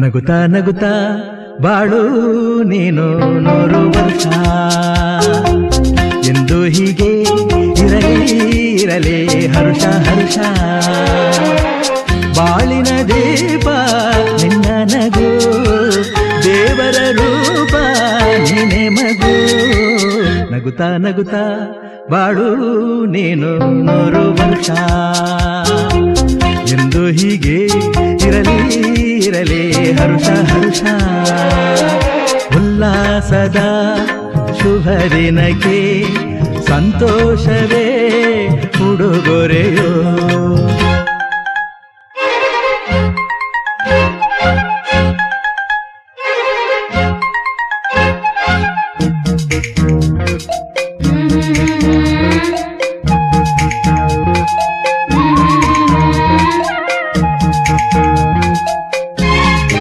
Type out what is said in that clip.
ನಗುತ್ತಾ ನಗುತ್ತಾ ಬಾಳು ನೀನು 100 ವರ್ಷ ಎಂದು ಹೀಗೆ ಇರಲಿ ಇರಲಿ ಹರುಷ ಹರುಷ ಬಾಳಿನ ದೀಪ ನಿನ್ನ ನಗು ದೇವರ ರೂಪ ನೀನೆ ಮಗು ನಗುತ್ತಾ ನಗುತ್ತಾ ಬಾಳು ನೀನು 100 ವರ್ಷ ಎಂದು ಹೀಗೆ ಇರಲಿ ಇರಲಿ ಹರುಷ ಹರುಷ ಉಲ್ಲಾಸದ ಶುಭ ದಿನಕ್ಕೆ ಸಂತೋಷವೇ ಉಡುಗೊರೆಯೋ